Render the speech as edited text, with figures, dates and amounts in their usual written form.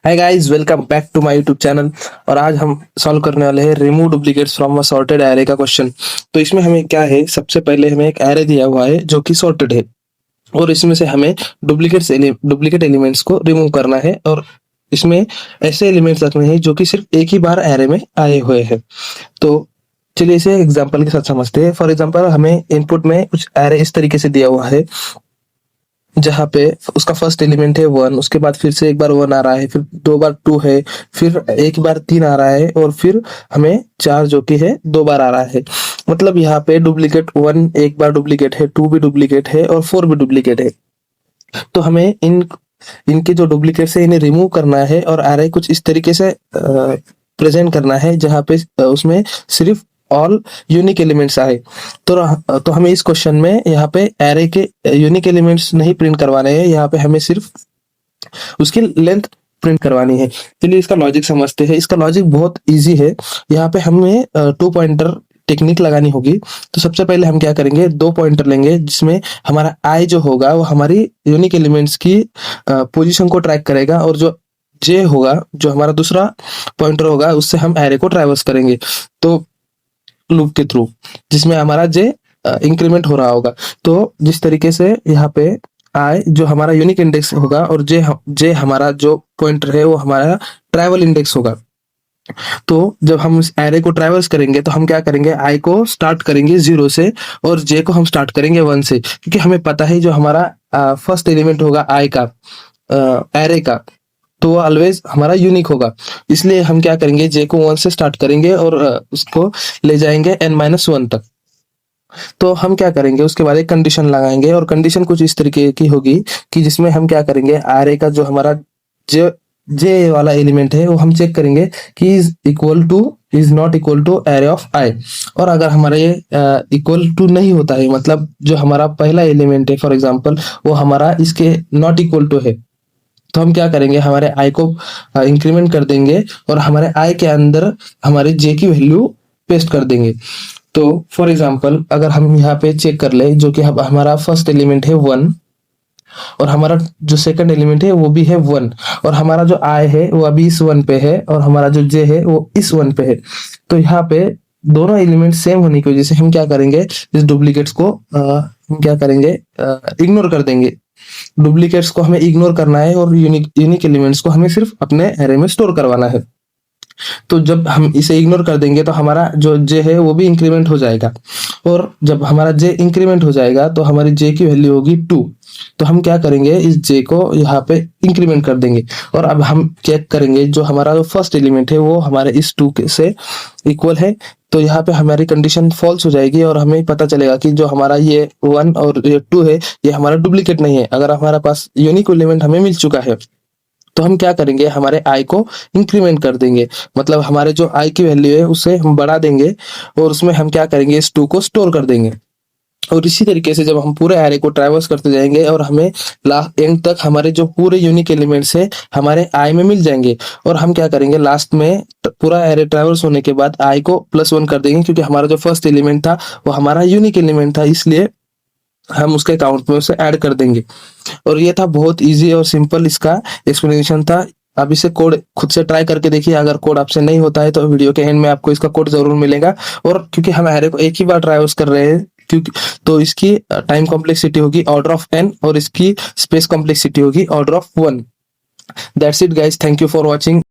Hi guys, welcome back to my YouTube channel. और आज हम सॉल्व करने वाले हैं remove duplicates from a sorted array का क्वेश्चन। तो इसमें हमें क्या है, सबसे पहले हमें एक एरे दिया हुआ है जो कि सॉर्टेड है और इसमें से हमें डुप्लीकेट एलिमेंट्स को रिमूव करना है। और इसमें ऐसे एलिमेंट्स रखने हैं जो कि सिर्फ एक ही बार एरे में आए हुए हैं। तो चलिए इसे एग्जांपल के साथ समझते हैं। फॉर एग्जांपल, हमें इनपुट में कुछ एरे इस तरीके से दिया हुआ है जहाँ पे उसका फर्स्ट एलिमेंट है 1, उसके बाद फिर से एक बार 1 आ रहा है, फिर 2 बार 2 है, फिर एक बार 3 आ रहा है और फिर हमें 4 जो कि है 2 बार आ रहा है। मतलब यहाँ पे डुप्लीकेट 1 एक बार डुप्लीकेट है, 2 भी डुप्लीकेट है और 4 भी डुप्लीकेट है। तो हमें इनके जो डुप्लीकेट्स है इन्हें रिमूव करना है और एरे कुछ इस तरीके से प्रेजेंट करना है जहाँ पे उसमें सिर्फ ऑल यूनिक एलिमेंट्स आए। तो हमें इस क्वेश्चन में यहाँ पे एरे के यूनिक एलिमेंट्स नहीं प्रिंट करवाने हैं, यहाँ पे हमें सिर्फ उसकी लेंथ प्रिंट करवानी है। चलिए इसका लॉजिक समझते हैं। इसका लॉजिक बहुत इजी है। यहाँ पे हमें 2 पॉइंटर टेक्निक लगानी होगी। तो सबसे पहले हम क्या करेंगे, 2 पॉइंटर लेंगे जिसमें हमारा आई जो होगा वो हमारी यूनिक एलिमेंट्स की पोजीशन को ट्रैक करेगा और जो जे होगा, जो हमारा दूसरा पॉइंटर होगा, उससे हम एरे को ट्रैवर्स करेंगे तो लूप के थ्रू, जिसमें हमारा जे इंक्रीमेंट हो रहा होगा। तो जिस तरीके से यहाँ पे आई जो हमारा यूनिक इंडेक्स होगा और जे हमारा जो पॉइंटर है वो हमारा ट्रैवल इंडेक्स होगा। तो जब हम इस एरे को ट्रैवर्स करेंगे तो हम क्या करेंगे, आई को स्टार्ट करेंगे 0 से और जे को हम स्टार्ट करेंगे 1 से, क्योंकि हमें पता है जो हमारा फर्स्ट एलिमेंट होगा आई का एरे का, तो वो ऑलवेज हमारा यूनिक होगा। इसलिए हम क्या करेंगे, जे को 1 से स्टार्ट करेंगे और उसको ले जाएंगे n-1 तक। तो हम क्या करेंगे, उसके बाद एक कंडीशन लगाएंगे और कंडीशन कुछ इस तरीके की होगी कि जिसमें हम क्या करेंगे, एरे का जो हमारा जे जे वाला एलिमेंट है वो हम चेक करेंगे कि is not equal to array of i. और अगर हमारा ये इक्वल टू नहीं होता है, मतलब जो हमारा पहला एलिमेंट है फॉर एग्जांपल वो हमारा इसके नॉट इक्वल टू है, तो हम क्या करेंगे, हमारे आई को इंक्रीमेंट कर देंगे और हमारे आई के अंदर हमारे जे की वैल्यू पेस्ट कर देंगे। तो फॉर एग्जांपल अगर हम यहाँ पे चेक कर ले, जो कि हमारा फर्स्ट एलिमेंट है 1 और हमारा जो सेकंड एलिमेंट है वो भी है 1 और हमारा जो आई है वो अभी इस 1 पे है और हमारा जो जे है वो इस 1 पे है। तो यहाँ पे दोनों एलिमेंट सेम होने की वजह से हम क्या करेंगे, इस डुप्लीकेट्स को हम क्या करेंगे, इग्नोर कर देंगे। डुप्लीकेट्स को हमें इग्नोर करना है और यूनिक एलिमेंट्स को हमें सिर्फ अपने एरे में स्टोर करवाना है। तो जब हम इसे इग्नोर कर देंगे तो हमारा जो जे है वो भी इंक्रीमेंट हो जाएगा और जब हमारा जे इंक्रीमेंट हो जाएगा तो हमारी जे की वैल्यू होगी 2। तो हम क्या करेंगे, इस जे को यहाँ पे इंक्रीमेंट कर देंगे और अब हम चेक करेंगे जो हमारा जो फर्स्ट एलिमेंट है वो हमारे इस 2 से इक्वल है। तो यहाँ पे हमारी कंडीशन फॉल्स हो जाएगी और हमें पता चलेगा कि जो हमारा ये 1 और ये 2 है ये हमारा डुप्लीकेट नहीं है। अगर हमारे पास यूनिक एलिमेंट हमें मिल चुका है तो हम क्या करेंगे, हमारे आई को इंक्रीमेंट कर देंगे, मतलब हमारे जो आई की वैल्यू है उसे हम बढ़ा देंगे और उसमें हम क्या करेंगे, इस 2 को स्टोर कर देंगे। और इसी तरीके से जब हम पूरे एरे को ट्रैवर्स करते जाएंगे और हमें लास्ट एंड तक हमारे जो पूरे यूनिक एलिमेंट्स है हमारे आई में मिल जाएंगे और हम क्या करेंगे, लास्ट में पूरा एरे ट्रैवर्स होने के बाद आई को +1 कर देंगे, क्योंकि हमारा जो फर्स्ट एलिमेंट था वो हमारा यूनिक एलिमेंट था, इसलिए हम उसके अकाउंट में उसे ऐड कर देंगे। और ये था बहुत इजी और सिंपल इसका एक्सप्लेनेशन था। आप इसे कोड खुद से ट्राई करके देखिए। अगर कोड आपसे नहीं होता है तो वीडियो के एंड में आपको इसका कोड जरूर मिलेगा। और क्योंकि हम एरे को एक ही बार ट्राई कर रहे हैं, क्योंकि तो इसकी टाइम कॉम्प्लेक्सिटी होगी ऑर्डर ऑफ n और इसकी स्पेस कॉम्प्लेक्सिटी होगी order of 1। That's it guys, thank you for watching.